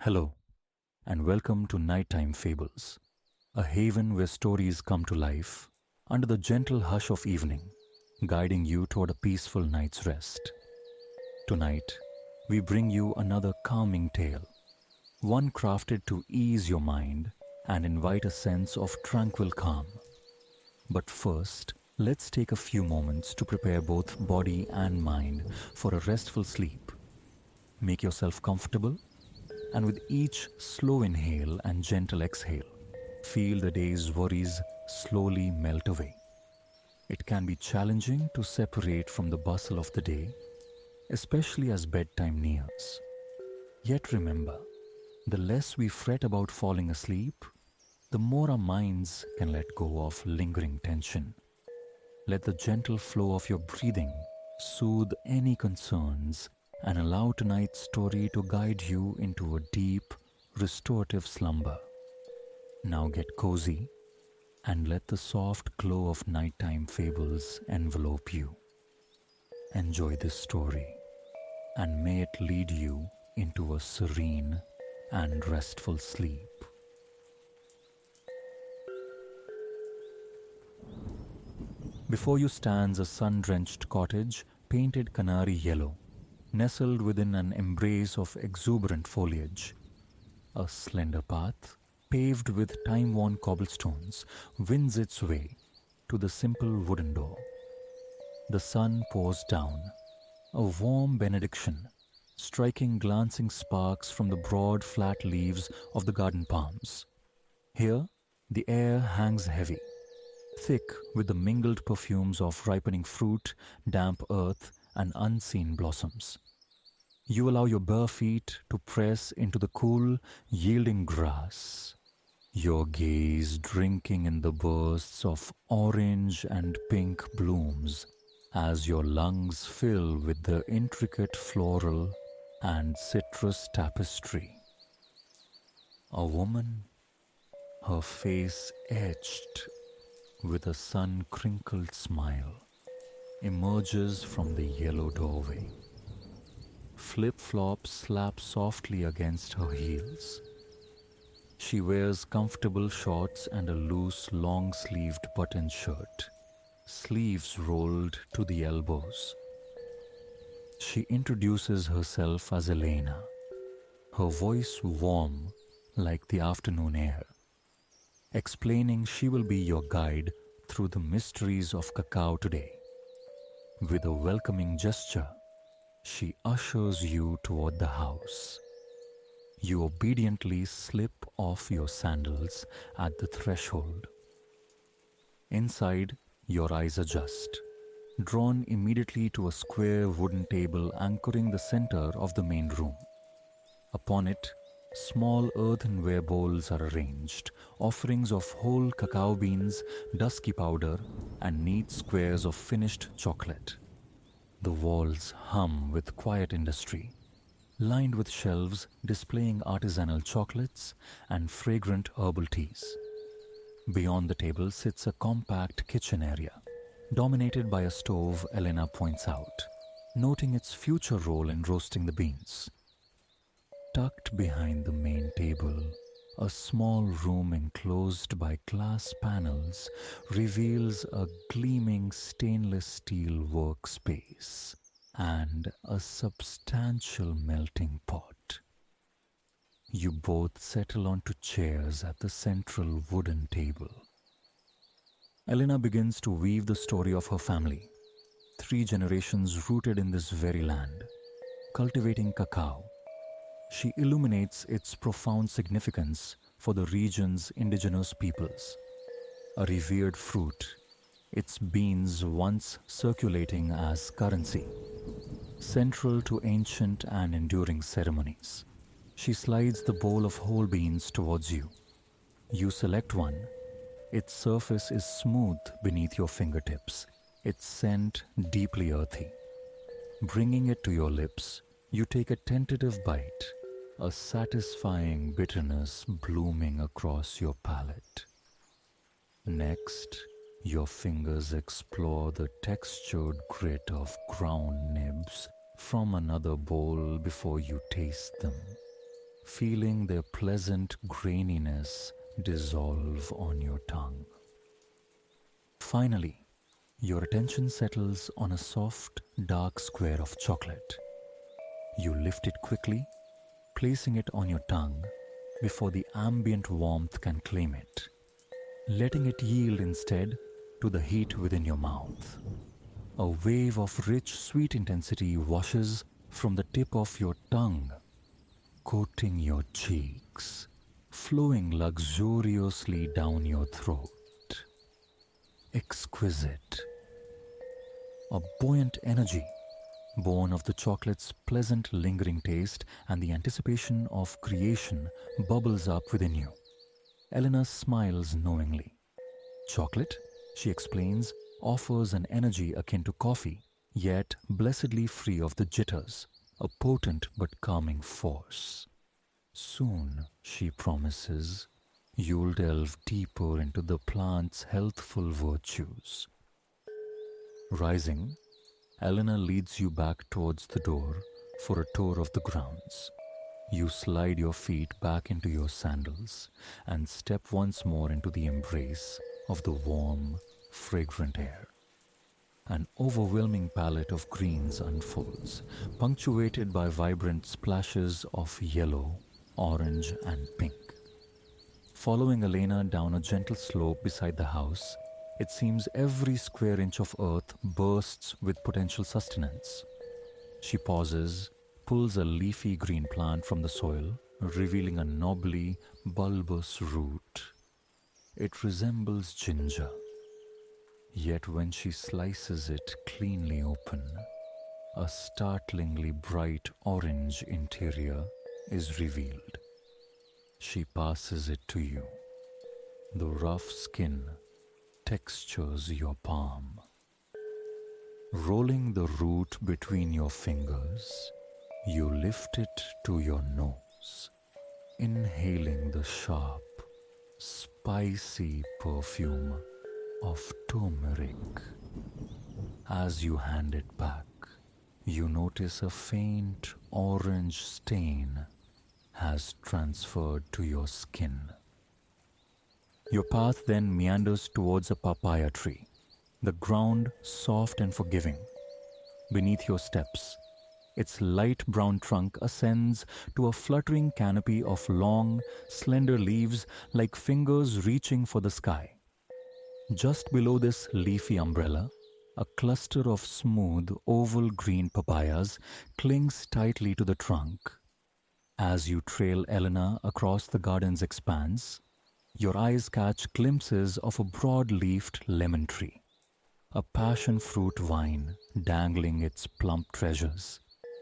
Hello, and welcome to Nighttime Fables, a haven where stories come to life under the gentle hush of evening, guiding you toward a peaceful night's rest. Tonight, we bring you another calming tale, one crafted to ease your mind and invite a sense of tranquil calm. But first, let's take a few moments to prepare both body and mind for a restful sleep. Make yourself comfortable, and with each slow inhale and gentle exhale, feel the day's worries slowly melt away. It can be challenging to separate from the bustle of the day, especially as bedtime nears. Yet remember, the less we fret about falling asleep, the more our minds can let go of lingering tension. Let the gentle flow of your breathing soothe any concerns and allow tonight's story to guide you into a deep, restorative slumber. Now get cozy and let the soft glow of nighttime fables envelope you. Enjoy this story, and may it lead you into a serene and restful sleep. Before you stands a sun-drenched cottage painted canary yellow, nestled within an embrace of exuberant foliage. A slender path, paved with time-worn cobblestones, wins its way to the simple wooden door. The sun pours down, a warm benediction, striking glancing sparks from the broad flat leaves of the garden palms. Here, the air hangs heavy, thick with the mingled perfumes of ripening fruit, damp earth, and unseen blossoms. You allow your bare feet to press into the cool, yielding grass, your gaze drinking in the bursts of orange and pink blooms as your lungs fill with the intricate floral and citrus tapestry. A woman, her face etched with a sun-crinkled smile, emerges from the yellow doorway. Flip-flops slap softly against her heels. She wears comfortable shorts and a loose, long-sleeved button shirt, sleeves rolled to the elbows. She introduces herself as Elena, her voice warm like the afternoon air, explaining she will be your guide through the mysteries of cacao today. With a welcoming gesture, she ushers you toward the house. You obediently slip off your sandals at the threshold. Inside, your eyes adjust, drawn immediately to a square wooden table anchoring the center of the main room. Upon it, small earthenware bowls are arranged, offerings of whole cacao beans, dusky powder, and neat squares of finished chocolate. The walls hum with quiet industry, lined with shelves displaying artisanal chocolates and fragrant herbal teas. Beyond the table sits a compact kitchen area, dominated by a stove, Elena points out, noting its future role in roasting the beans. Tucked behind the main table, a small room enclosed by glass panels reveals a gleaming stainless steel workspace and a substantial melting pot. You both settle onto chairs at the central wooden table. Elena begins to weave the story of her family, 3 generations rooted in this very land, cultivating cacao. She illuminates its profound significance for the region's indigenous peoples. A revered fruit, its beans once circulating as currency, central to ancient and enduring ceremonies. She slides the bowl of whole beans towards you. You select one. Its surface is smooth beneath your fingertips, its scent deeply earthy. Bringing it to your lips, you take a tentative bite, a satisfying bitterness blooming across your palate. Next, your fingers explore the textured grit of ground nibs from another bowl before you taste them. feeling their pleasant graininess dissolve on your tongue. Finally, your attention settles on a soft, dark square of chocolate. You lift it quickly, placing it on your tongue before the ambient warmth can claim it, letting it yield instead to the heat within your mouth. A wave of rich, sweet intensity washes from the tip of your tongue, coating your cheeks, flowing luxuriously down your throat. Exquisite. A buoyant energy, born of the chocolate's pleasant lingering taste and the anticipation of creation, bubbles up within you. Elena smiles knowingly. Chocolate, she explains, offers an energy akin to coffee, yet blessedly free of the jitters, a potent but calming force. Soon, she promises, you'll delve deeper into the plant's healthful virtues. Rising, Elena leads you back towards the door for a tour of the grounds. You slide your feet back into your sandals and step once more into the embrace of the warm, fragrant air. An overwhelming palette of greens unfolds, punctuated by vibrant splashes of yellow, orange, and pink. Following Elena down a gentle slope beside the house, it seems every square inch of earth bursts with potential sustenance. She pauses, pulls a leafy green plant from the soil, revealing a knobbly, bulbous root. It resembles ginger. Yet when she slices it cleanly open, a startlingly bright orange interior is revealed. She passes it to you. The rough skin textures your palm. Rolling the root between your fingers, you lift it to your nose, inhaling the sharp, spicy perfume of turmeric. As you hand it back, you notice a faint orange stain has transferred to your skin. Your path then meanders towards a papaya tree, the ground soft and forgiving. Beneath your steps, its light brown trunk ascends to a fluttering canopy of long, slender leaves like fingers reaching for the sky. Just below this leafy umbrella, a cluster of smooth, oval green papayas clings tightly to the trunk. As you trail Elena across the garden's expanse, your eyes catch glimpses of a broad-leafed lemon tree, a passion fruit vine dangling its plump treasures,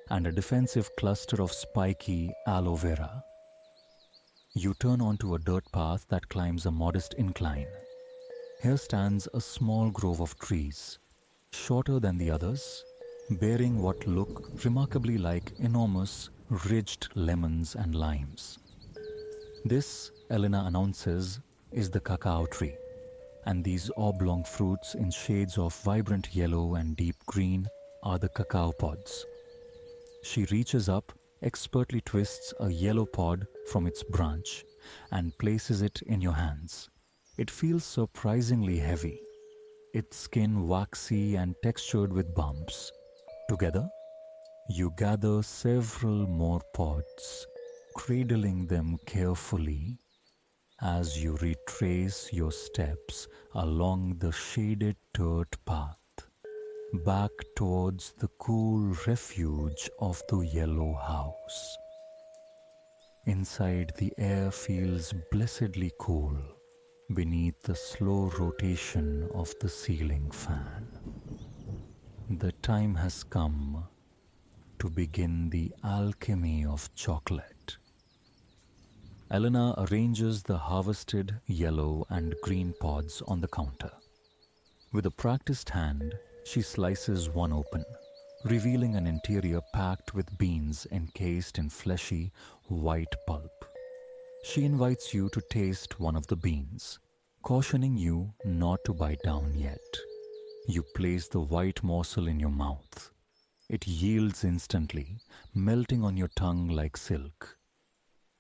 and a defensive cluster of spiky aloe vera. You turn onto a dirt path that climbs a modest incline. Here stands a small grove of trees, shorter than the others, bearing what look remarkably like enormous, ridged lemons and limes. This, Elena announces, is the cacao tree, and these oblong fruits in shades of vibrant yellow and deep green are the cacao pods. She reaches up, expertly twists a yellow pod from its branch, and places it in your hands. It feels surprisingly heavy, its skin waxy and textured with bumps. Together, you gather several more pods, cradling them carefully as you retrace your steps along the shaded dirt path, back towards the cool refuge of the yellow house. Inside, the air feels blessedly cool beneath the slow rotation of the ceiling fan. The time has come to begin the alchemy of chocolate. Elena arranges the harvested yellow and green pods on the counter. With a practiced hand, she slices one open, revealing an interior packed with beans encased in fleshy, white pulp. She invites you to taste one of the beans, cautioning you not to bite down yet. You place the white morsel in your mouth. It yields instantly, melting on your tongue like silk.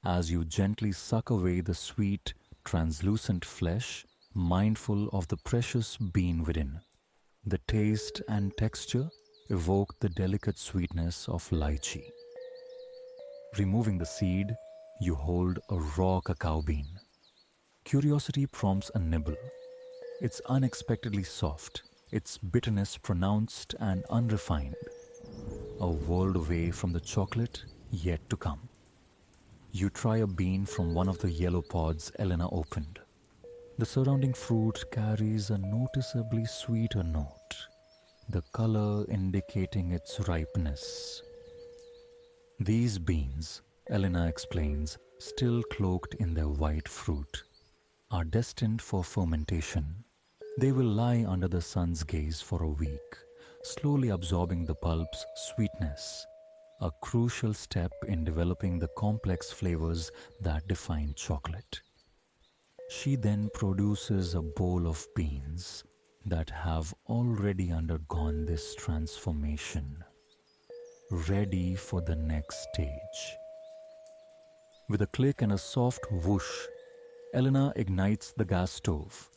as you gently suck away the sweet, translucent flesh, mindful of the precious bean within. The taste and texture evoke the delicate sweetness of lychee. Removing the seed, you hold a raw cacao bean. Curiosity prompts a nibble. It's unexpectedly soft, its bitterness pronounced and unrefined. A world away from the chocolate yet to come. You try a bean from one of the yellow pods Elena opened. The surrounding fruit carries a noticeably sweeter note, the color indicating its ripeness. These beans, Elena explains, still cloaked in their white fruit, are destined for fermentation. They will lie under the sun's gaze for a week, slowly absorbing the pulp's sweetness, a crucial step in developing the complex flavors that define chocolate. She then produces a bowl of beans that have already undergone this transformation, ready for the next stage. With a click and a soft whoosh, Elena ignites the gas stove,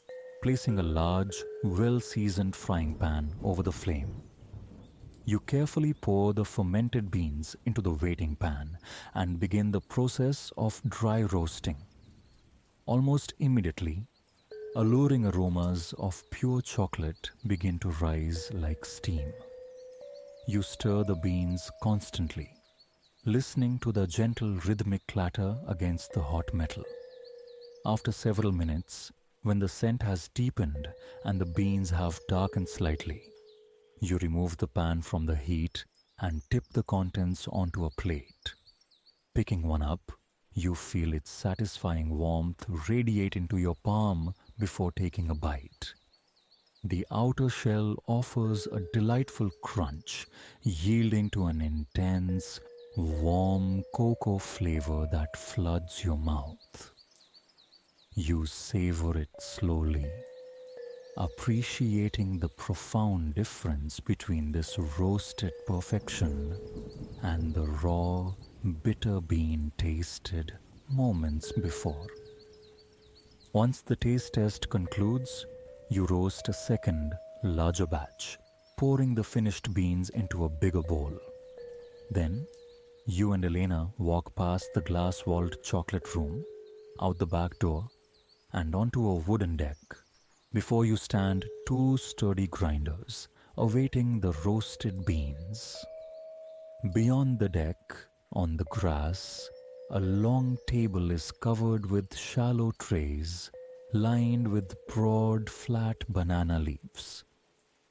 placing a large, well-seasoned frying pan over the flame. You carefully pour the fermented beans into the waiting pan and begin the process of dry roasting. Almost immediately, alluring aromas of pure chocolate begin to rise like steam. You stir the beans constantly, listening to the gentle rhythmic clatter against the hot metal. After several minutes, when the scent has deepened and the beans have darkened slightly, you remove the pan from the heat and tip the contents onto a plate. Picking one up, you feel its satisfying warmth radiate into your palm before taking a bite. The outer shell offers a delightful crunch, yielding to an intense, warm cocoa flavor that floods your mouth. You savor it slowly, appreciating the profound difference between this roasted perfection and the raw, bitter bean tasted moments before. Once the taste test concludes, you roast a second, larger batch, pouring the finished beans into a bigger bowl. Then, you and Elena walk past the glass-walled chocolate room, out the back door, and onto a wooden deck. Before you stand two sturdy grinders, awaiting the roasted beans. Beyond the deck, on the grass, a long table is covered with shallow trays lined with broad, flat banana leaves,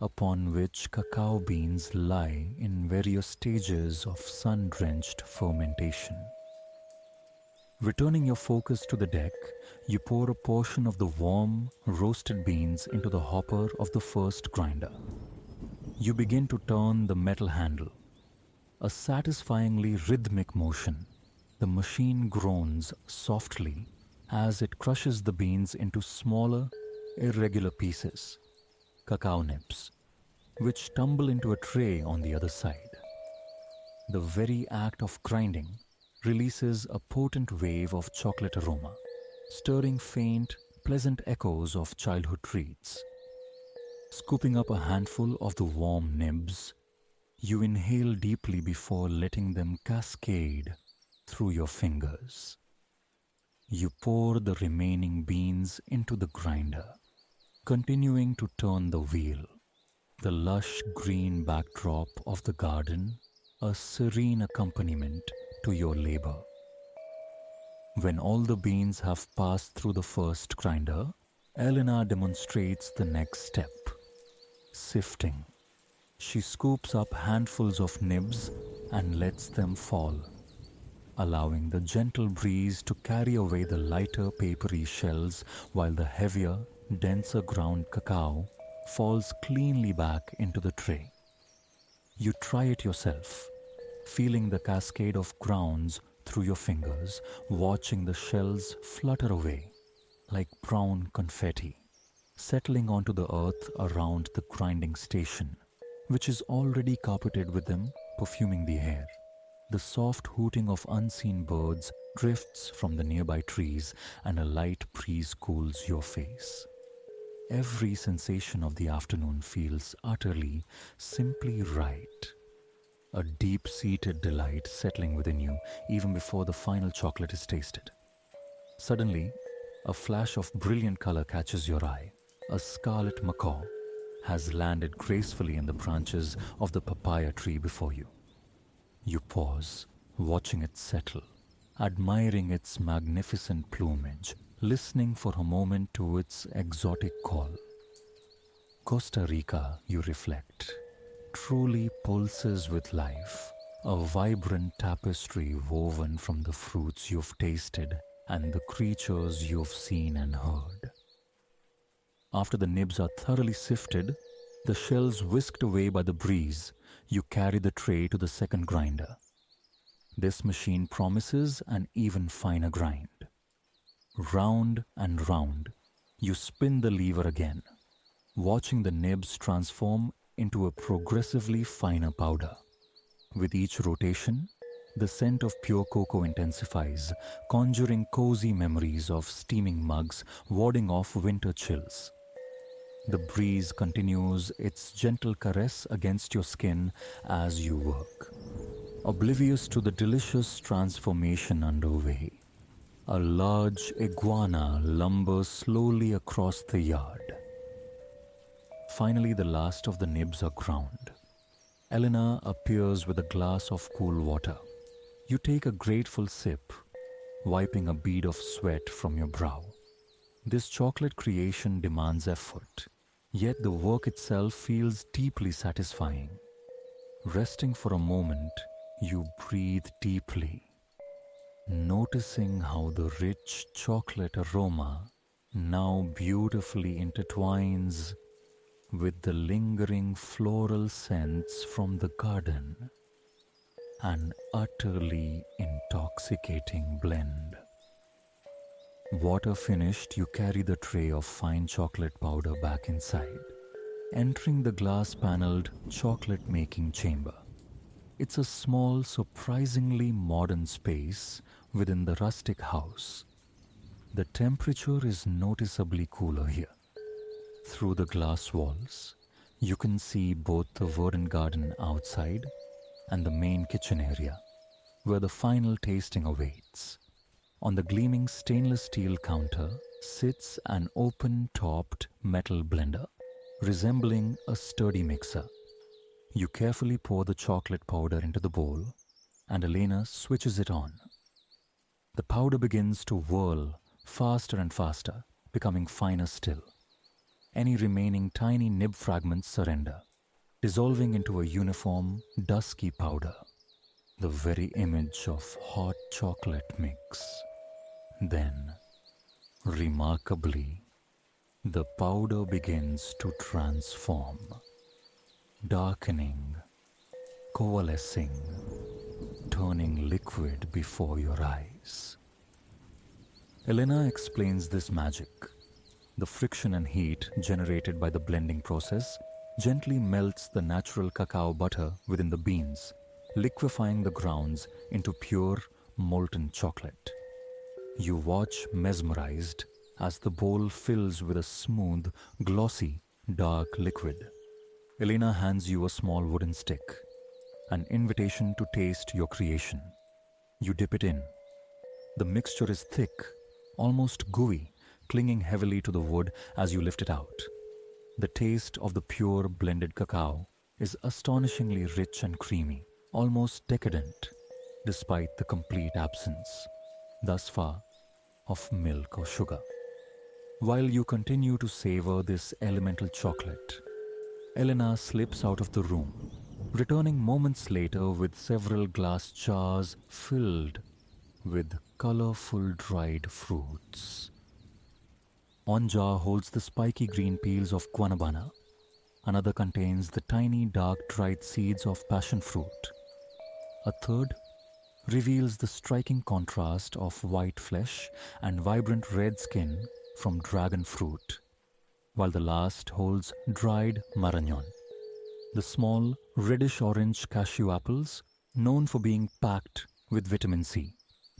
upon which cacao beans lie in various stages of sun-drenched fermentation. Returning your focus to the deck, you pour a portion of the warm, roasted beans into the hopper of the first grinder. You begin to turn the metal handle. A satisfyingly rhythmic motion. The machine groans softly as it crushes the beans into smaller, irregular pieces, cacao nibs, which tumble into a tray on the other side. The very act of grinding releases a potent wave of chocolate aroma, stirring faint, pleasant echoes of childhood treats. Scooping up a handful of the warm nibs, you inhale deeply before letting them cascade through your fingers. You pour the remaining beans into the grinder, continuing to turn the wheel. The lush green backdrop of the garden, a serene accompaniment to your labor. When all the beans have passed through the first grinder, Elena demonstrates the next step, sifting. She scoops up handfuls of nibs and lets them fall, allowing the gentle breeze to carry away the lighter papery shells while the heavier, denser ground cacao falls cleanly back into the tray. You try it yourself, feeling the cascade of grounds through your fingers, watching the shells flutter away like brown confetti, settling onto the earth around the grinding station, which is already carpeted with them, perfuming the air. The soft hooting of unseen birds drifts from the nearby trees, and a light breeze cools your face. Every sensation of the afternoon feels utterly, simply right. A deep-seated delight settling within you even before the final chocolate is tasted. Suddenly, a flash of brilliant color catches your eye. A scarlet macaw has landed gracefully in the branches of the papaya tree before you. You pause, watching it settle, admiring its magnificent plumage, listening for a moment to its exotic call. Costa Rica, you reflect, truly pulses with life, a vibrant tapestry woven from the fruits you've tasted and the creatures you've seen and heard. After the nibs are thoroughly sifted, the shells whisked away by the breeze, you carry the tray to the second grinder. This machine promises an even finer grind. Round and round, you spin the lever again, watching the nibs transform into a progressively finer powder. With each rotation, the scent of pure cocoa intensifies, conjuring cozy memories of steaming mugs warding off winter chills. The breeze continues its gentle caress against your skin as you work, oblivious to the delicious transformation underway. A large iguana lumbers slowly across the yard. Finally, the last of the nibs are ground. Elena appears with a glass of cool water. You take a grateful sip, wiping a bead of sweat from your brow. This chocolate creation demands effort, yet the work itself feels deeply satisfying. Resting for a moment, you breathe deeply, noticing how the rich chocolate aroma now beautifully intertwines with the lingering floral scents from the garden. An utterly intoxicating blend. Water finished, you carry the tray of fine chocolate powder back inside, entering the glass-paneled chocolate-making chamber. It's a small, surprisingly modern space within the rustic house. The temperature is noticeably cooler here. Through the glass walls, you can see both the verdant garden outside and the main kitchen area, where the final tasting awaits. On the gleaming stainless steel counter sits an open-topped metal blender, resembling a sturdy mixer. You carefully pour the chocolate powder into the bowl, and Elena switches it on. The powder begins to whirl faster and faster, becoming finer still. Any remaining tiny nib fragments surrender, dissolving into a uniform, dusky powder, the very image of hot chocolate mix. Then, remarkably, the powder begins to transform, darkening, coalescing, turning liquid before your eyes. Elena explains this magic. The friction and heat generated by the blending process gently melts the natural cacao butter within the beans, liquefying the grounds into pure, molten chocolate. You watch mesmerized as the bowl fills with a smooth, glossy, dark liquid. Elena hands you a small wooden stick, an invitation to taste your creation. You dip it in. The mixture is thick, almost gooey, clinging heavily to the wood as you lift it out. The taste of the pure blended cacao is astonishingly rich and creamy, almost decadent, despite the complete absence, thus far, of milk or sugar. While you continue to savor this elemental chocolate, Elena slips out of the room, returning moments later with several glass jars filled with colorful dried fruits. One jar holds the spiky green peels of guanabana. Another contains the tiny dark dried seeds of passion fruit. A third reveals the striking contrast of white flesh and vibrant red skin from dragon fruit, while the last holds dried marañón, the small reddish-orange cashew apples known for being packed with vitamin C.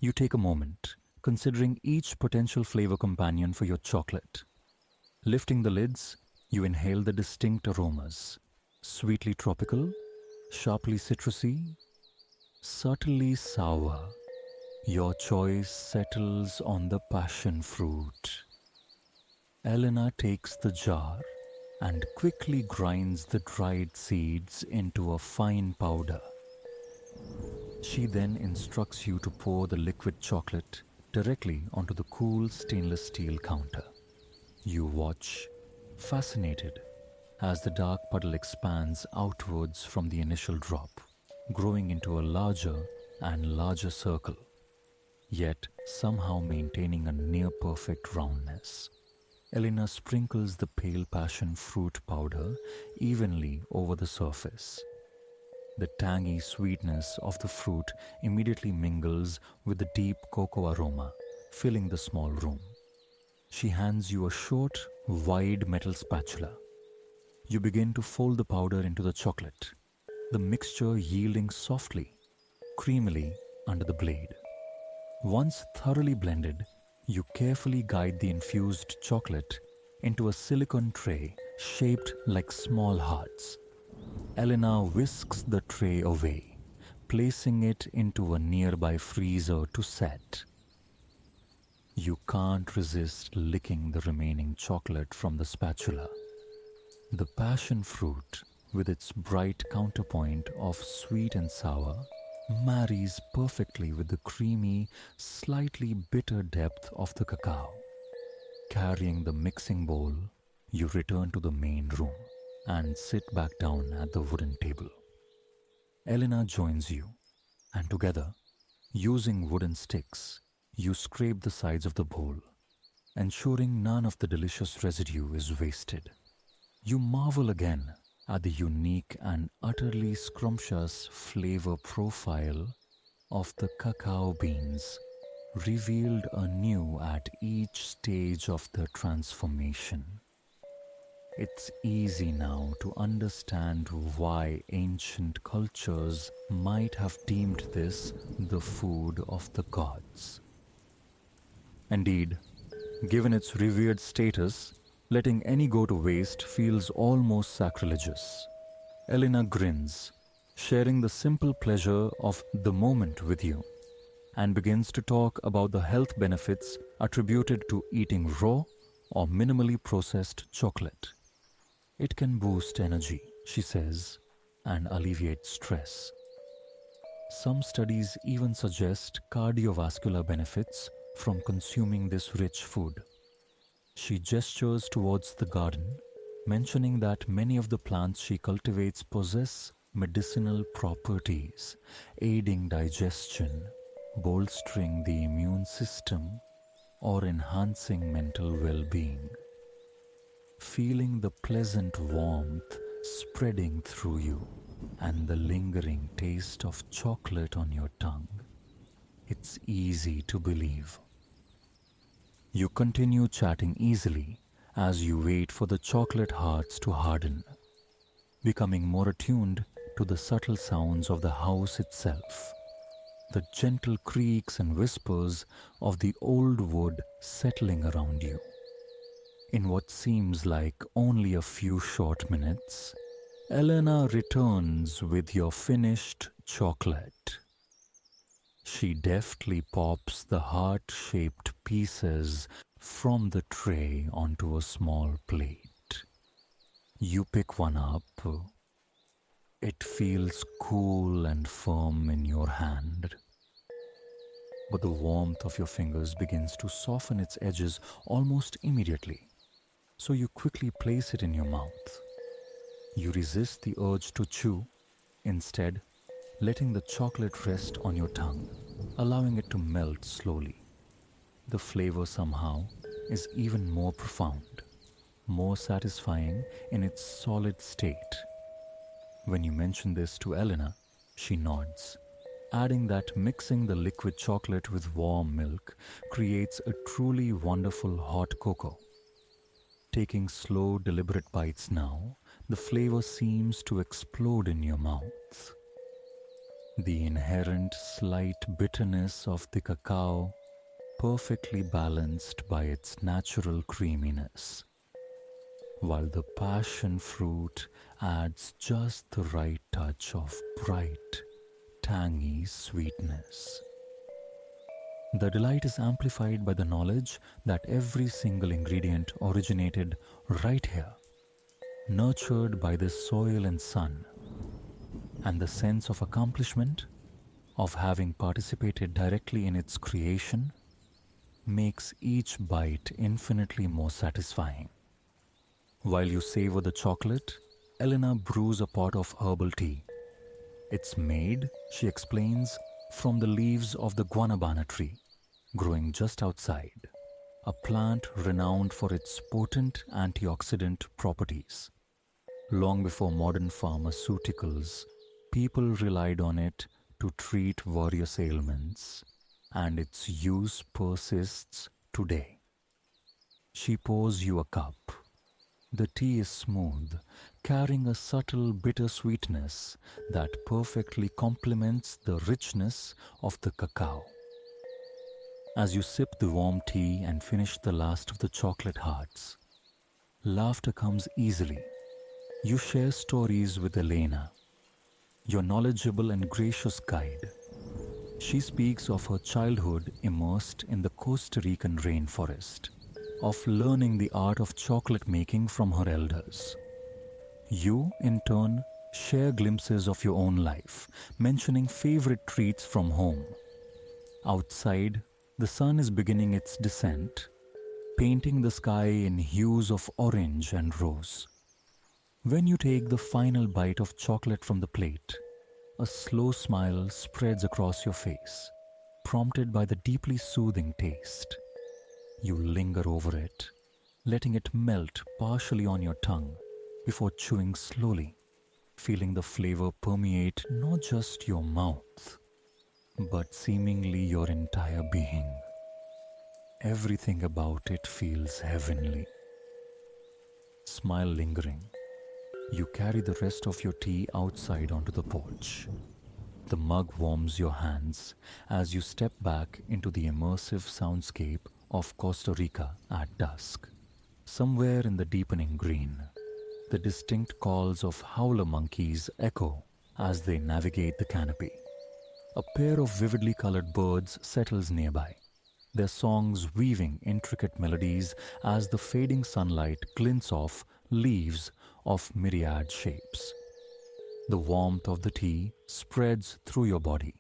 You take a moment, considering each potential flavor companion for your chocolate. Lifting the lids, you inhale the distinct aromas: sweetly tropical, sharply citrusy, subtly sour. Your choice settles on the passion fruit. Elena takes the jar and quickly grinds the dried seeds into a fine powder. She then instructs you to pour the liquid chocolate directly onto the cool stainless steel counter. You watch, fascinated, as the dark puddle expands outwards from the initial drop, growing into a larger and larger circle, yet somehow maintaining a near perfect roundness. Elena sprinkles the pale passion fruit powder evenly over the surface. The tangy sweetness of the fruit immediately mingles with the deep cocoa aroma, filling the small room. She hands you a short, wide metal spatula. You begin to fold the powder into the chocolate, the mixture yielding softly, creamily under the blade. Once thoroughly blended, you carefully guide the infused chocolate into a silicone tray shaped like small hearts. Elena whisks the tray away, placing it into a nearby freezer to set. You can't resist licking the remaining chocolate from the spatula. The passion fruit, with its bright counterpoint of sweet and sour, marries perfectly with the creamy, slightly bitter depth of the cacao. Carrying the mixing bowl, you return to the main room and sit back down at the wooden table. Elena joins you, and together, using wooden sticks, you scrape the sides of the bowl, ensuring none of the delicious residue is wasted. You marvel again at the unique and utterly scrumptious flavor profile of the cacao beans, revealed anew at each stage of the transformation. It's easy now to understand why ancient cultures might have deemed this the food of the gods. Indeed, given its revered status, letting any go to waste feels almost sacrilegious. Elena grins, sharing the simple pleasure of the moment with you, and begins to talk about the health benefits attributed to eating raw or minimally processed chocolate. It can boost energy, she says, and alleviate stress. Some studies even suggest cardiovascular benefits from consuming this rich food. She gestures towards the garden, mentioning that many of the plants she cultivates possess medicinal properties, aiding digestion, bolstering the immune system, or enhancing mental well-being. Feeling the pleasant warmth spreading through you and the lingering taste of chocolate on your tongue, it's easy to believe. You continue chatting easily as you wait for the chocolate hearts to harden, becoming more attuned to the subtle sounds of the house itself, the gentle creaks and whispers of the old wood settling around you. In what seems like only a few short minutes, Elena returns with your finished chocolate. She deftly pops the heart-shaped pieces from the tray onto a small plate. You pick one up. It feels cool and firm in your hand, but the warmth of your fingers begins to soften its edges almost immediately. So you quickly place it in your mouth. You resist the urge to chew, instead letting the chocolate rest on your tongue, allowing it to melt slowly. The flavor somehow is even more profound, more satisfying in its solid state. When you mention this to Elena, she nods, adding that mixing the liquid chocolate with warm milk creates a truly wonderful hot cocoa. Taking slow, deliberate bites now, the flavor seems to explode in your mouth. the inherent slight bitterness of the cacao perfectly balanced by its natural creaminess, while the passion fruit adds just the right touch of bright, tangy sweetness. The delight is amplified by the knowledge that every single ingredient originated right here, nurtured by the soil and sun, and the sense of accomplishment of having participated directly in its creation makes each bite infinitely more satisfying. While you savor the chocolate, Elena brews a pot of herbal tea. It's made, she explains, from the leaves of the guanabana tree, growing just outside, a plant renowned for its potent antioxidant properties. Long before modern pharmaceuticals, people relied on it to treat various ailments, and its use persists today. She pours you a cup. The tea is smooth, carrying a subtle bittersweetness that perfectly complements the richness of the cacao. As you sip the warm tea and finish the last of the chocolate hearts, laughter comes easily. You share stories with Elena, your knowledgeable and gracious guide. She speaks of her childhood immersed in the Costa Rican rainforest, of learning the art of chocolate making from her elders. You, in turn, share glimpses of your own life, mentioning favorite treats from home. Outside, the sun is beginning its descent, painting the sky in hues of orange and rose. When you take the final bite of chocolate from the plate, a slow smile spreads across your face, prompted by the deeply soothing taste. You linger over it, letting it melt partially on your tongue before chewing slowly, feeling the flavor permeate not just your mouth, but seemingly your entire being. Everything about it feels heavenly. Smile lingering, you carry the rest of your tea outside onto the porch. The mug warms your hands as you step back into the immersive soundscape of Costa Rica at dusk. Somewhere in the deepening green, the distinct calls of howler monkeys echo as they navigate the canopy. A pair of vividly colored birds settles nearby, their songs weaving intricate melodies as the fading sunlight glints off leaves of myriad shapes. The warmth of the tea spreads through your body,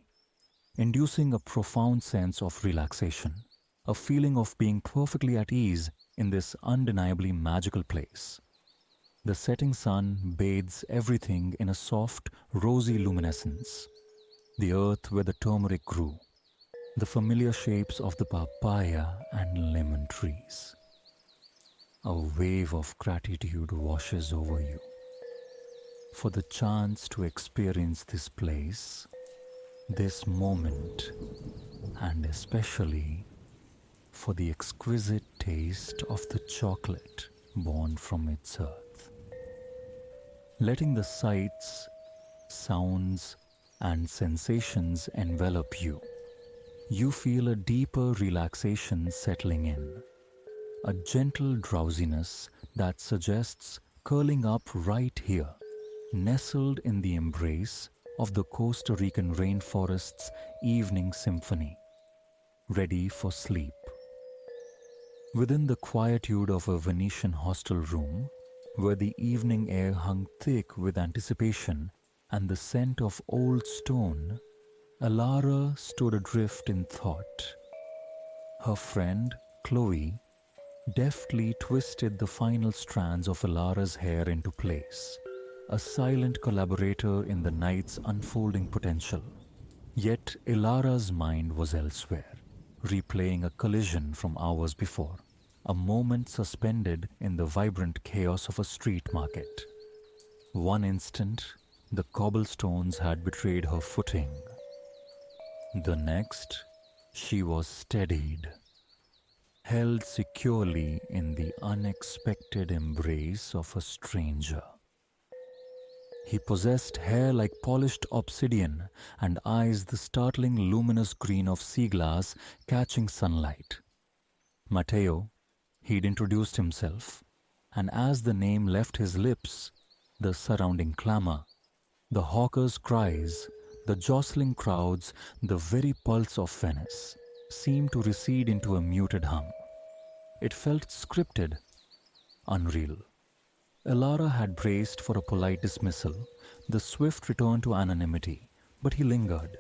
inducing a profound sense of relaxation, a feeling of being perfectly at ease in this undeniably magical place. The setting sun bathes everything in a soft, rosy luminescence. The earth where the turmeric grew, the familiar shapes of the papaya and lemon trees. A wave of gratitude washes over you for the chance to experience this place, this moment, and especially for the exquisite taste of the chocolate born from its earth. Letting the sights, sounds, and sensations envelop you, you feel a deeper relaxation settling in, a gentle drowsiness that suggests curling up right here, nestled in the embrace of the Costa Rican rainforest's evening symphony, ready for sleep. Within the quietude of a Venetian hostel room, where the evening air hung thick with anticipation and the scent of old stone, Alara stood adrift in thought. Her friend, Chloe, deftly twisted the final strands of Alara's hair into place, a silent collaborator in the night's unfolding potential. Yet Ilara's mind was elsewhere, replaying a collision from hours before, a moment suspended in the vibrant chaos of a street market. One instant, the cobblestones had betrayed her footing. The next, she was steadied, held securely in the unexpected embrace of a stranger. He possessed hair like polished obsidian and eyes the startling luminous green of sea glass catching sunlight. Matteo, he'd introduced himself, and as the name left his lips, the surrounding clamor, the hawkers' cries, the jostling crowds, the very pulse of Venice seemed to recede into a muted hum. It felt scripted, unreal. Elara had braced for a polite dismissal, the swift return to anonymity, but he lingered.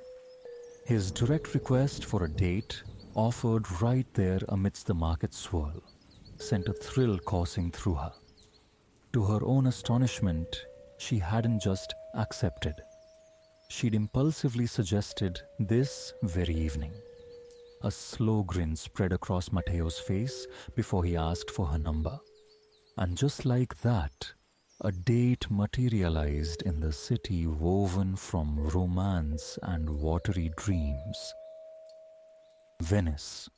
His direct request for a date, offered right there amidst the market swirl, sent a thrill coursing through her. To her own astonishment, she hadn't just accepted. She'd impulsively suggested this very evening. A slow grin spread across Matteo's face before he asked for her number. And just like that, a date materialized in the city woven from romance and watery dreams. Venice.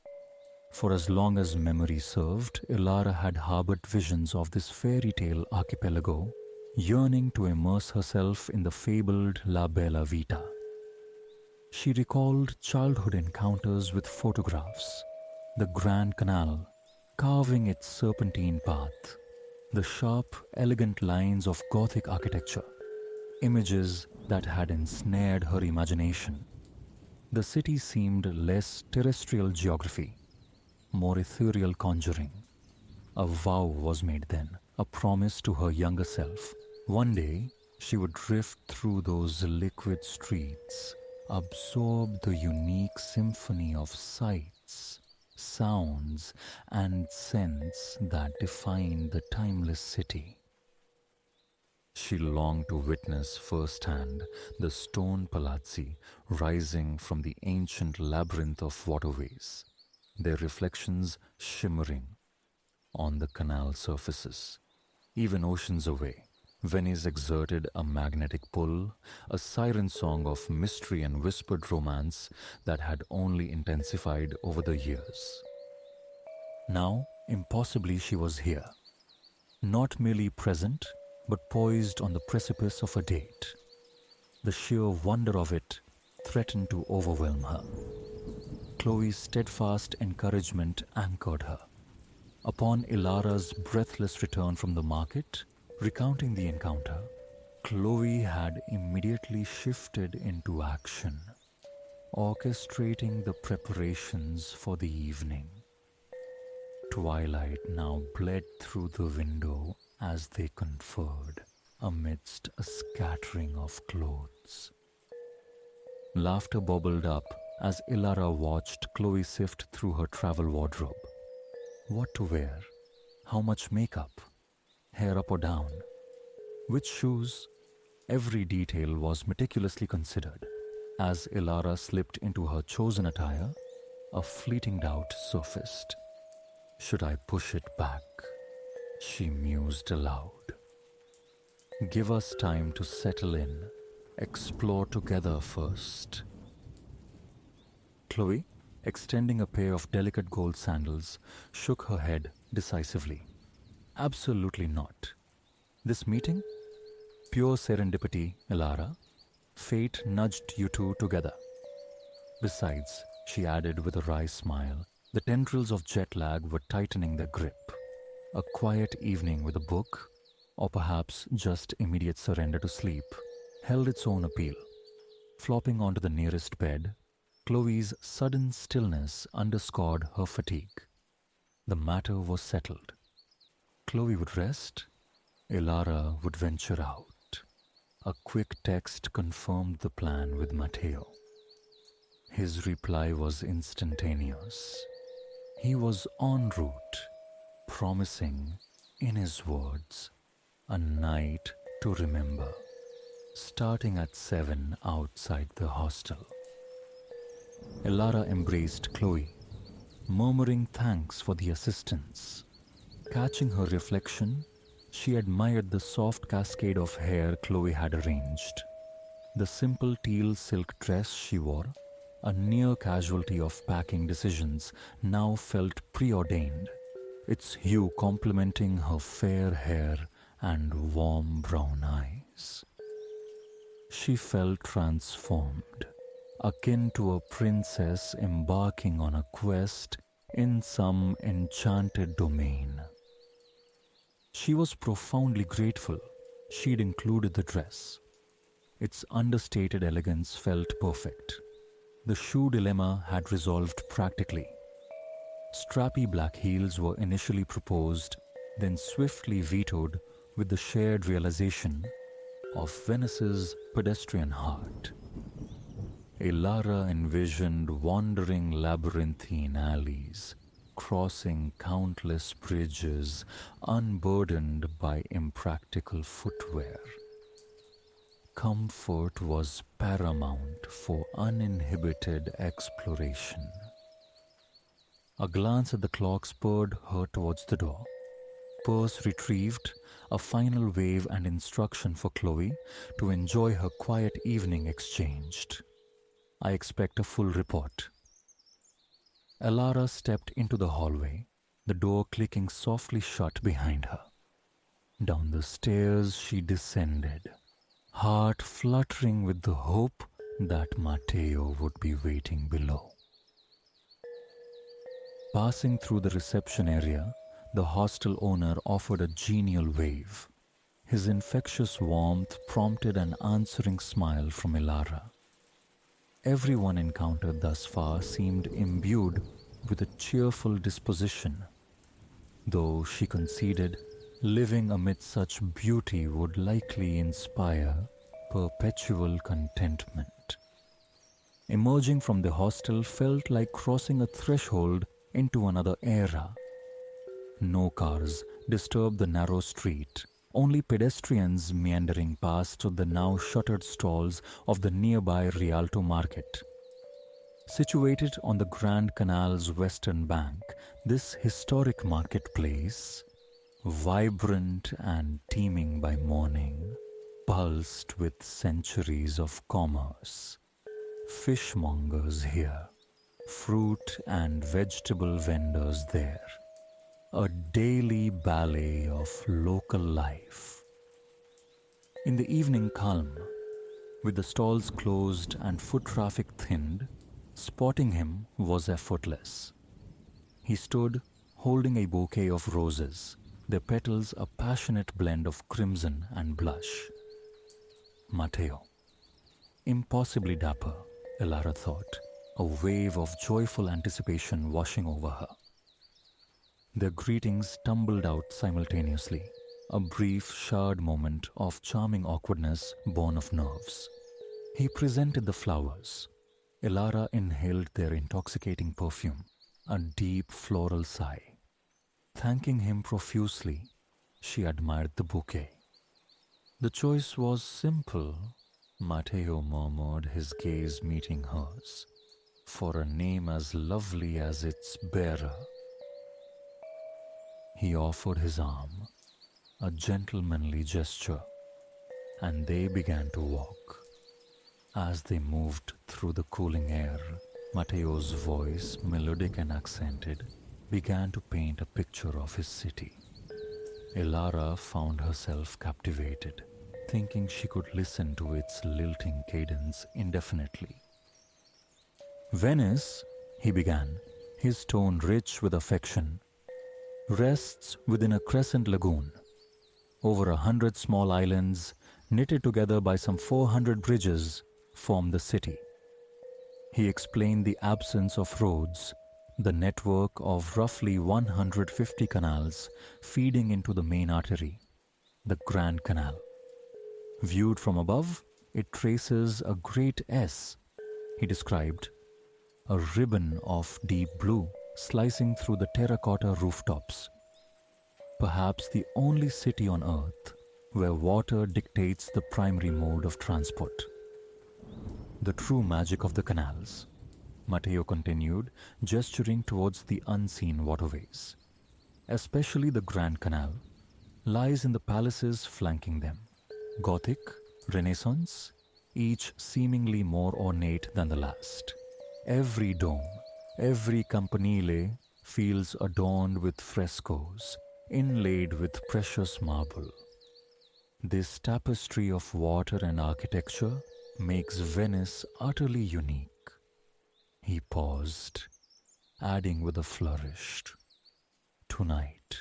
For as long as memory served, Elara had harbored visions of this fairy tale archipelago, yearning to immerse herself in the fabled La Bella Vita. She recalled childhood encounters with photographs, the Grand Canal carving its serpentine path, the sharp, elegant lines of Gothic architecture, images that had ensnared her imagination. The city seemed less terrestrial geography, more ethereal conjuring. A vow was made then, a promise to her younger self. One day, she would drift through those liquid streets, absorb the unique symphony of sights, sounds, and scents that define the timeless city. She longed to witness firsthand the stone palazzi rising from the ancient labyrinth of waterways, their reflections shimmering on the canal surfaces. Even oceans away, Venice exerted a magnetic pull, a siren song of mystery and whispered romance that had only intensified over the years. Now, impossibly, she was here, not merely present, but poised on the precipice of a date. The sheer wonder of it threatened to overwhelm her. Chloe's steadfast encouragement anchored her. Upon Elara's breathless return from the market, recounting the encounter, Chloe had immediately shifted into action, orchestrating the preparations for the evening. Twilight now bled through the window as they conferred, amidst a scattering of clothes. Laughter bubbled up as Elara watched Chloe sift through her travel wardrobe. What to wear? How much makeup? Hair up or down? Which shoes? Every detail was meticulously considered. As Elara slipped into her chosen attire, a fleeting doubt surfaced. Should I push it back? She mused aloud. Give us time to settle in, explore together first. Chloe, extending a pair of delicate gold sandals, shook her head decisively. Absolutely not. This meeting? Pure serendipity, Elara. Fate nudged you two together. Besides, she added with a wry smile, the tendrils of jet lag were tightening their grip. A quiet evening with a book, or perhaps just immediate surrender to sleep, held its own appeal. Flopping onto the nearest bed, Chloe's sudden stillness underscored her fatigue. The matter was settled. Chloe would rest, Elara would venture out. A quick text confirmed the plan with Matteo. His reply was instantaneous. He was en route, promising, in his words, a night to remember, starting at 7 outside the hostel. Elara embraced Chloe, murmuring thanks for the assistance. Catching her reflection, she admired the soft cascade of hair Chloe had arranged. The simple teal silk dress she wore, a near casualty of packing decisions, now felt preordained, its hue complementing her fair hair and warm brown eyes. she felt transformed, akin to a princess embarking on a quest in some enchanted domain. She was profoundly grateful she'd included the dress. Its understated elegance felt perfect. The shoe dilemma had resolved practically. Strappy black heels were initially proposed, then swiftly vetoed with the shared realization of Venice's pedestrian heart. Elara envisioned wandering labyrinthine alleys, crossing countless bridges, unburdened by impractical footwear. Comfort was paramount for uninhibited exploration. A glance at the clock spurred her towards the door. Purse retrieved, a final wave and instruction for Chloe to enjoy her quiet evening exchanged. I expect a full report. Elara stepped into the hallway, the door clicking softly shut behind her. Down the stairs she descended, heart fluttering with the hope that Matteo would be waiting below. Passing through the reception area, the hostel owner offered a genial wave. His infectious warmth prompted an answering smile from Elara. Everyone encountered thus far seemed imbued with a cheerful disposition, though she conceded living amid such beauty would likely inspire perpetual contentment. Emerging from the hostel felt like crossing a threshold into another era. No cars disturbed the narrow street, only pedestrians meandering past the now shuttered stalls of the nearby Rialto market. Situated on the Grand Canal's western bank, this historic marketplace, vibrant and teeming by morning, pulsed with centuries of commerce. Fishmongers here, fruit and vegetable vendors there. A daily ballet of local life. In the evening calm, with the stalls closed and foot traffic thinned, spotting him was effortless. He stood holding a bouquet of roses, their petals a passionate blend of crimson and blush. Matteo. Impossibly dapper, Elara thought, a wave of joyful anticipation washing over her. Their greetings tumbled out simultaneously, a brief, shared moment of charming awkwardness born of nerves. He presented the flowers. Elara inhaled their intoxicating perfume, a deep floral sigh. Thanking him profusely, she admired the bouquet. The choice was simple, Matteo murmured, his gaze meeting hers, for a name as lovely as its bearer. He offered his arm, a gentlemanly gesture, and they began to walk. As they moved through the cooling air, Matteo's voice, melodic and accented, began to paint a picture of his city. Elara found herself captivated, thinking she could listen to its lilting cadence indefinitely. Venice, he began, his tone rich with affection, rests within a crescent lagoon. Over 100 small islands, knitted together by some 400 bridges, form the city. He explained the absence of roads, the network of roughly 150 canals feeding into the main artery, the Grand Canal. Viewed from above, it traces a great S, he described, a ribbon of deep blue slicing through the terracotta rooftops. Perhaps the only city on earth where water dictates the primary mode of transport. The true magic of the canals, Matteo continued, gesturing towards the unseen waterways, especially the Grand Canal, lies in the palaces flanking them. Gothic, Renaissance, each seemingly more ornate than the last. Every dome, every campanile feels adorned with frescoes, inlaid with precious marble. This tapestry of water and architecture makes Venice utterly unique. He paused, adding with a flourish, "Tonight,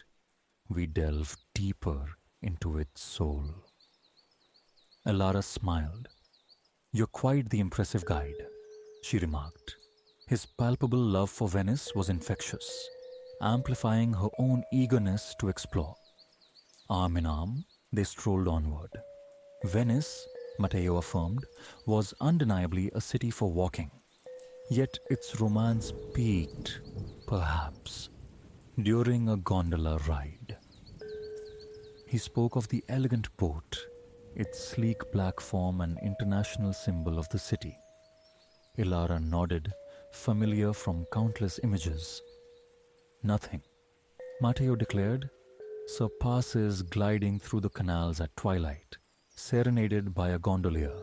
we delve deeper into its soul." Elara smiled. "You're quite the impressive guide," she remarked. His palpable love for Venice was infectious, amplifying her own eagerness to explore. Arm in arm, they strolled onward. Venice, Matteo affirmed, was undeniably a city for walking. Yet its romance peaked, perhaps, during a gondola ride. He spoke of the elegant boat, its sleek black form an international symbol of the city. Elara nodded, familiar from countless images. "Nothing," Matteo declared, "surpasses gliding through the canals at twilight, serenaded by a gondolier."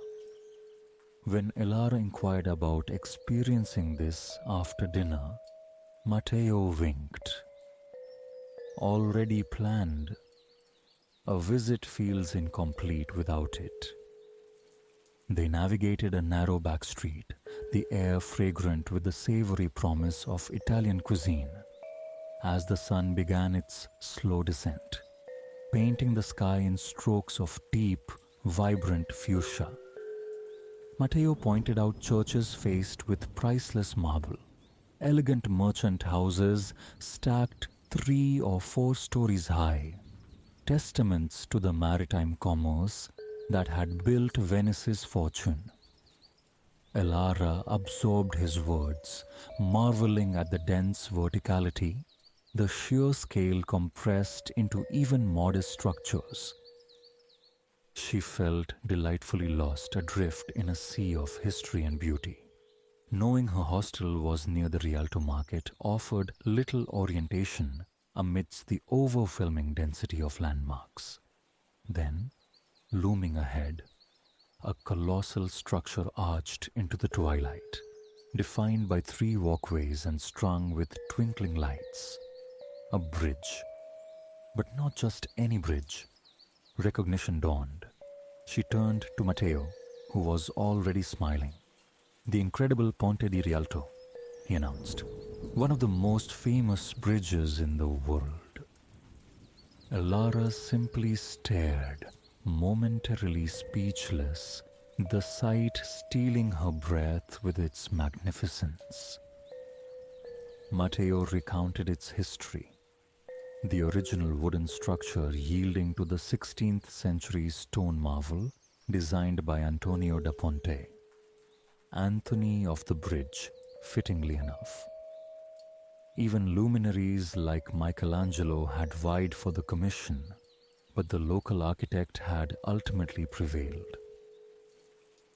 When Elara inquired about experiencing this after dinner, Matteo winked. "Already planned. A visit feels incomplete without it." They navigated a narrow back street, the air fragrant with the savory promise of Italian cuisine, as the sun began its slow descent, painting the sky in strokes of deep, vibrant fuchsia. Matteo pointed out churches faced with priceless marble, elegant merchant houses stacked 3 or 4 stories high, testaments to the maritime commerce that had built Venice's fortune. Elara absorbed his words, marveling at the dense verticality, the sheer scale compressed into even modest structures. She felt delightfully lost adrift in a sea of history and beauty. Knowing her hostel was near the Rialto market offered little orientation amidst the overwhelming density of landmarks. Then, looming ahead, a colossal structure arched into the twilight, defined by 3 walkways and strung with twinkling lights. A bridge. But not just any bridge. Recognition dawned. She turned to Matteo, who was already smiling. "The incredible Ponte di Rialto," he announced. "One of the most famous bridges in the world." Elara simply stared, momentarily speechless, the sight stealing her breath with its magnificence. Matteo recounted its history. The original wooden structure yielding to the 16th century stone marvel designed by Antonio da Ponte. Anthony of the Bridge, fittingly enough. Even luminaries like Michelangelo had vied for the commission, but the local architect had ultimately prevailed.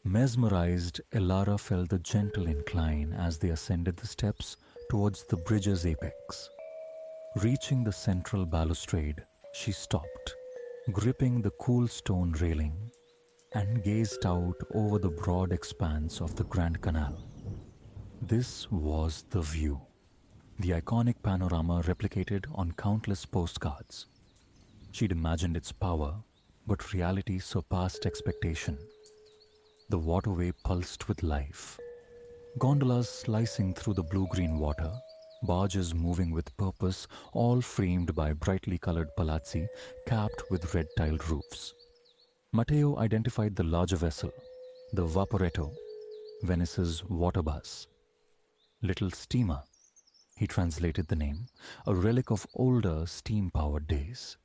Mesmerized, Elara felt the gentle incline as they ascended the steps towards the bridge's apex. Reaching the central balustrade, she stopped, gripping the cool stone railing, and gazed out over the broad expanse of the Grand Canal. This was the view, the iconic panorama replicated on countless postcards. She'd imagined its power, but reality surpassed expectation. The waterway pulsed with life. Gondolas slicing through the blue-green water, barges moving with purpose, all framed by brightly colored palazzi capped with red-tiled roofs. Matteo identified the larger vessel, the Vaporetto, Venice's water bus. "Little steamer," he translated the name, a relic of older steam-powered days.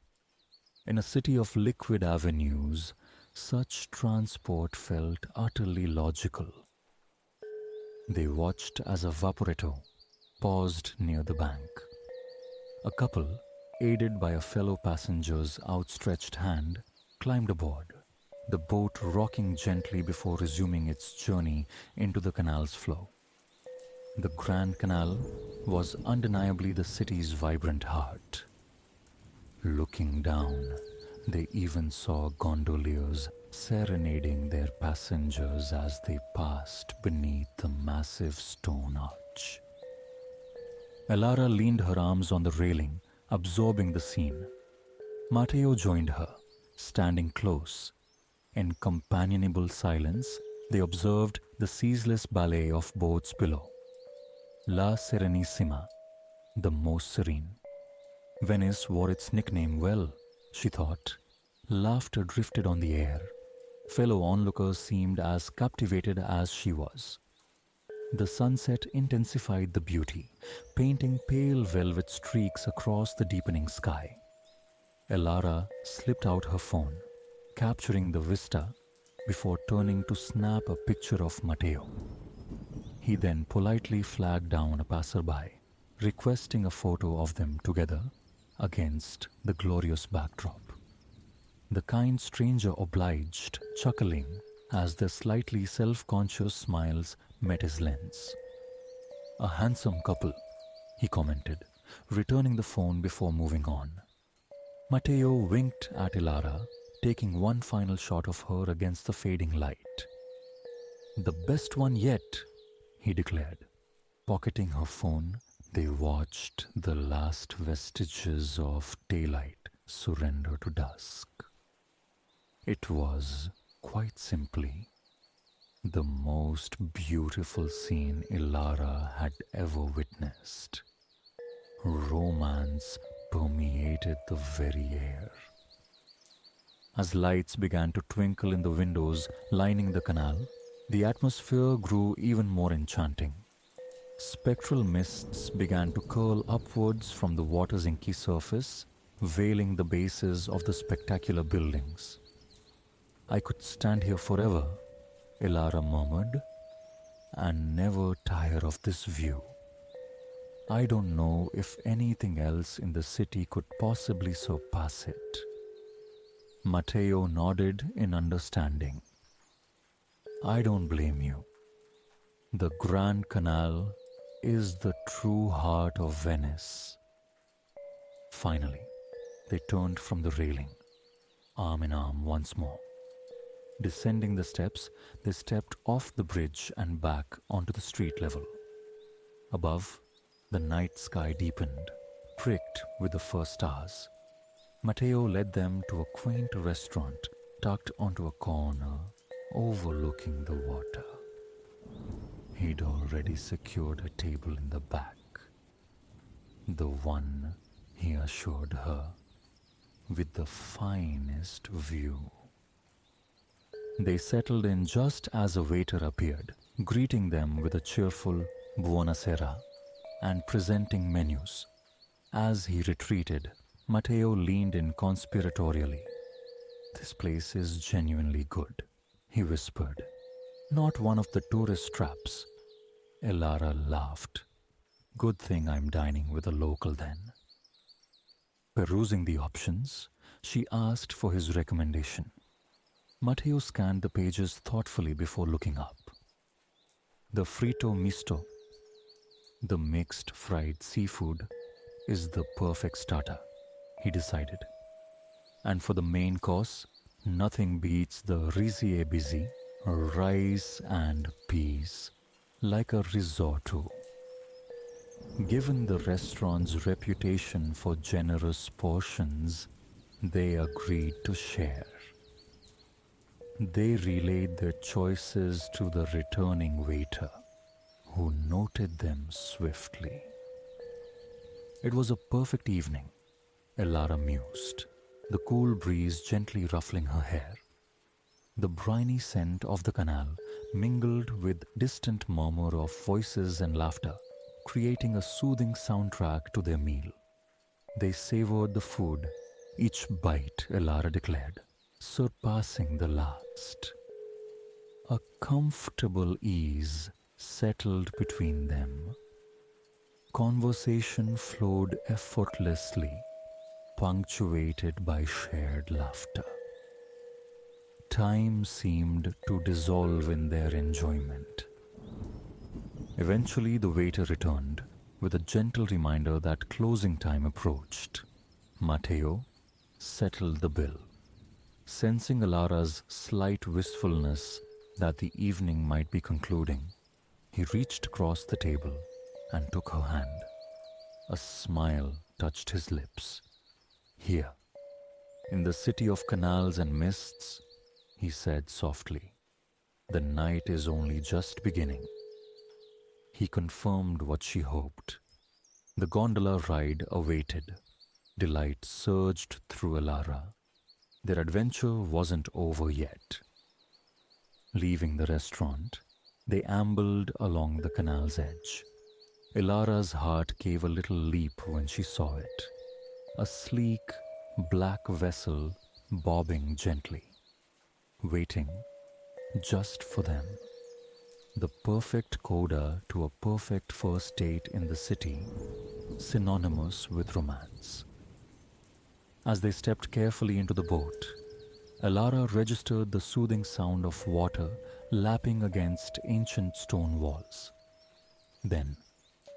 In a city of liquid avenues, such transport felt utterly logical. They watched as a Vaporetto paused near the bank. A couple, aided by a fellow passenger's outstretched hand, climbed aboard, the boat rocking gently before resuming its journey into the canal's flow. The Grand Canal was undeniably the city's vibrant heart. Looking down, they even saw gondoliers serenading their passengers as they passed beneath the massive stone arch. Elara leaned her arms on the railing, absorbing the scene. Matteo joined her, Standing close, in companionable silence, they observed the ceaseless ballet of boats below. La Serenissima, the most serene. Venice wore its nickname well, she thought. Laughter drifted on the air. Fellow onlookers seemed as captivated as she was. The sunset intensified the beauty, painting pale velvet streaks across the deepening sky. Elara slipped out her phone, capturing the vista before turning to snap a picture of Matteo. He then politely flagged down a passerby, requesting a photo of them together against the glorious backdrop. The kind stranger obliged, chuckling as their slightly self-conscious smiles met his lens. "A handsome couple," he commented, returning the phone before moving on. Matteo winked at Elara, taking one final shot of her against the fading light. "The best one yet," he declared. Pocketing her phone, they watched the last vestiges of daylight surrender to dusk. It was, quite simply, the most beautiful scene Elara had ever witnessed. Romance permeated the very air. As lights began to twinkle in the windows lining the canal, the atmosphere grew even more enchanting. Spectral mists began to curl upwards from the water's inky surface, veiling the bases of the spectacular buildings. "I could stand here forever," Elara murmured, "and never tire of this view. I don't know if anything else in the city could possibly surpass it." Matteo nodded in understanding. "I don't blame you. The Grand Canal is the true heart of Venice." Finally, they turned from the railing, arm in arm once more. Descending the steps, they stepped off the bridge and back onto the street level. Above, the night sky deepened, pricked with the first stars. Matteo led them to a quaint restaurant tucked onto a corner overlooking the water. He'd already secured a table in the back. The one, he assured her, with the finest view. They settled in just as a waiter appeared, greeting them with a cheerful "Buonasera" and presenting menus. As he retreated, Matteo leaned in conspiratorially. "This place is genuinely good," he whispered. "Not one of the tourist traps." Elara laughed. "Good thing I'm dining with a local then." Perusing the options, she asked for his recommendation. Matteo scanned the pages thoughtfully before looking up. The fritto misto, the mixed fried seafood, is the perfect starter, he decided. And for the main course, nothing beats the risi e bisi, rice and peas, like a risotto. Given the restaurant's reputation for generous portions, they agreed to share. They relayed their choices to the returning waiter, who noted them swiftly. It was a perfect evening, Elara mused, the cool breeze gently ruffling her hair. The briny scent of the canal mingled with distant murmur of voices and laughter, creating a soothing soundtrack to their meal. They savored the food, each bite, Elara declared, surpassing the last. A comfortable ease settled between them. Conversation flowed effortlessly, punctuated by shared laughter. Time seemed to dissolve in their enjoyment. Eventually, the waiter returned with a gentle reminder that closing time approached. Matteo settled the bill. Sensing Elara's slight wistfulness that the evening might be concluding, he reached across the table and took her hand. A smile touched his lips. "Here, In the city of canals and mists, he said softly, the night is only just beginning. He confirmed what she hoped. The gondola ride awaited. Delight surged through Elara. Their adventure wasn't over yet. Leaving the restaurant, they ambled along the canal's edge. Elara's heart gave a little leap when she saw it. A sleek, black vessel bobbing gently, waiting just for them. The perfect coda to a perfect first date in the city, synonymous with romance. As they stepped carefully into the boat, Elara registered the soothing sound of water lapping against ancient stone walls. Then,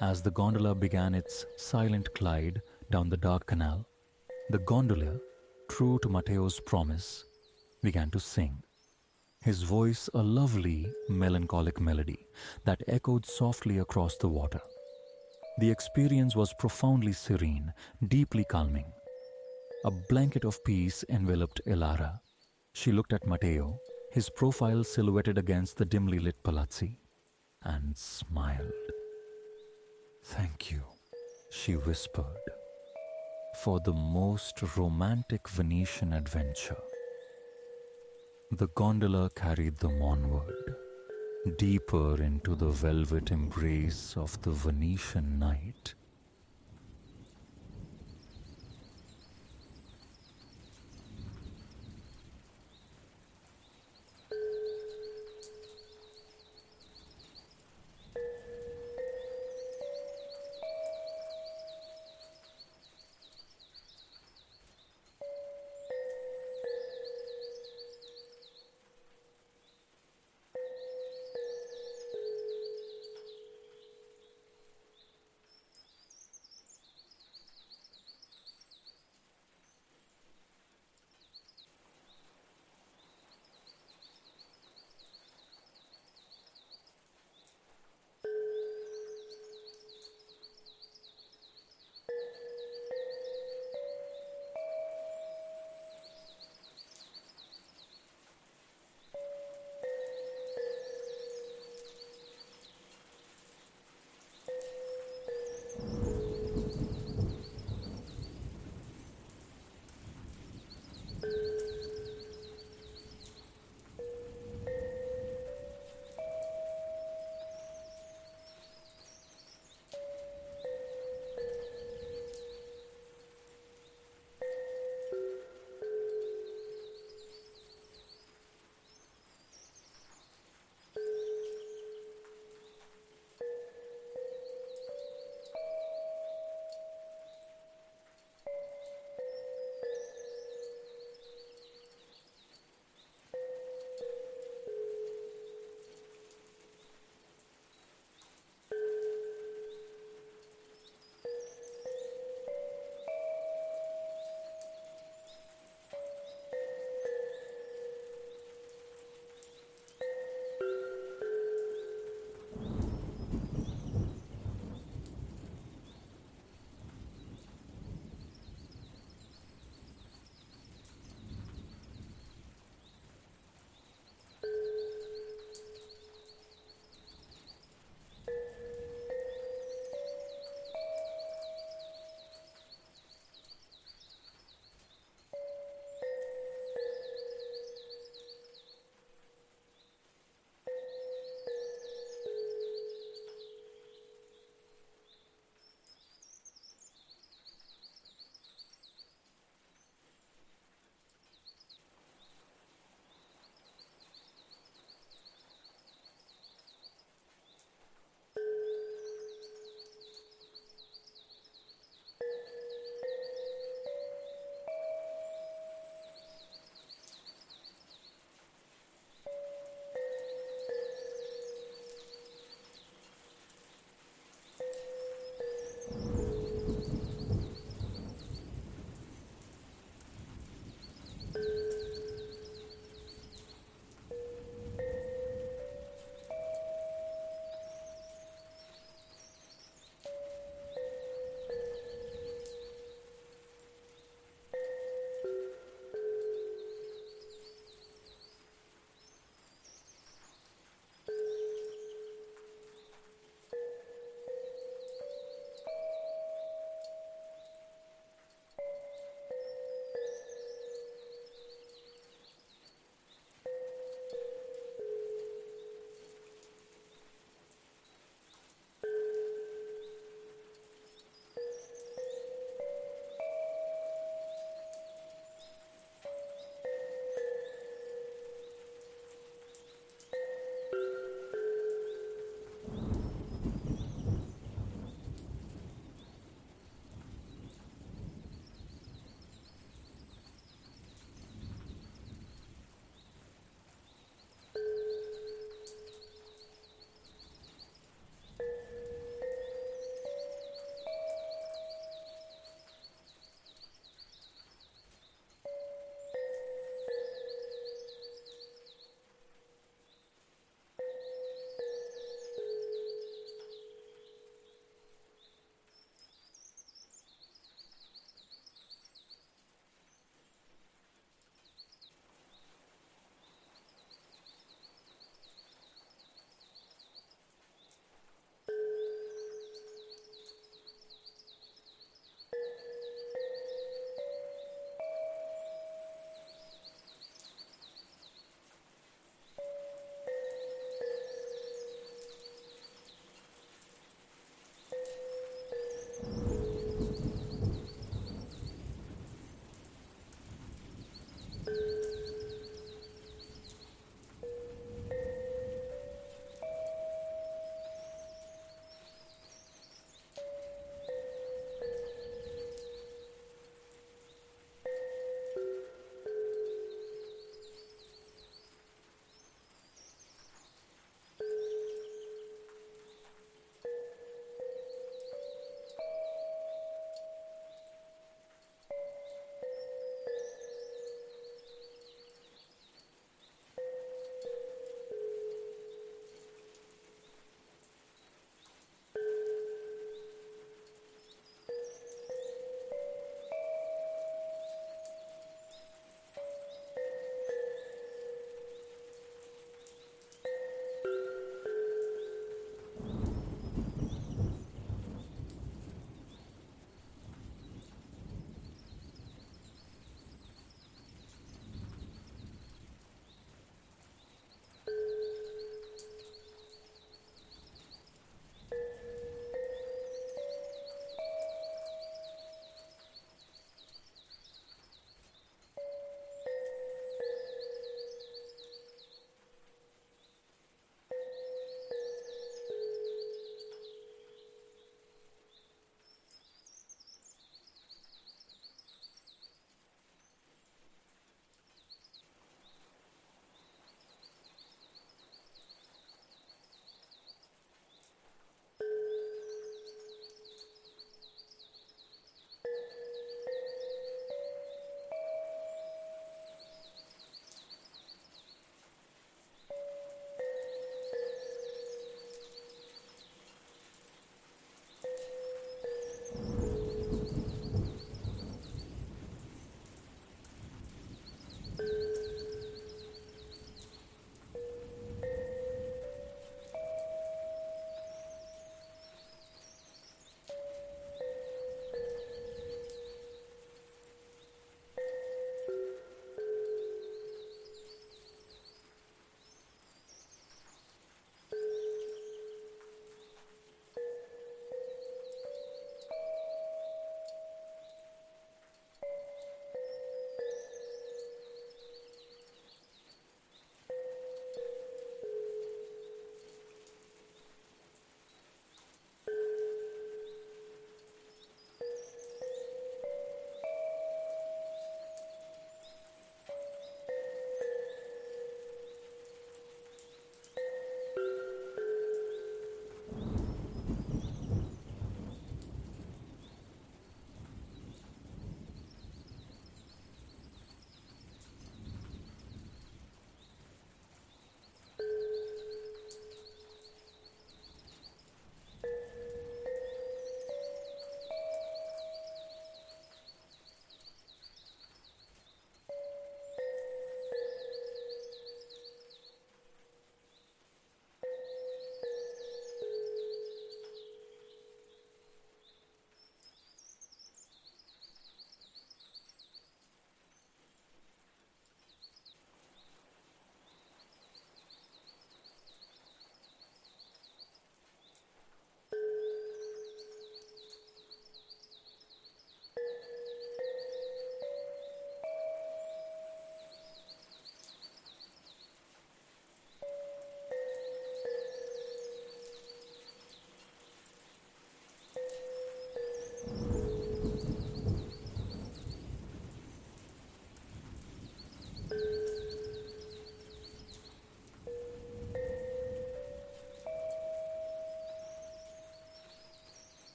as the gondola began its silent glide down the dark canal, the gondolier, true to Matteo's promise, began to sing. His voice a lovely, melancholic melody that echoed softly across the water. The experience was profoundly serene, deeply calming. A blanket of peace enveloped Elara. She looked at Matteo, his profile silhouetted against the dimly lit palazzi, and smiled. "Thank you," she whispered, "for the most romantic Venetian adventure." The gondola carried them onward, deeper into the velvet embrace of the Venetian night.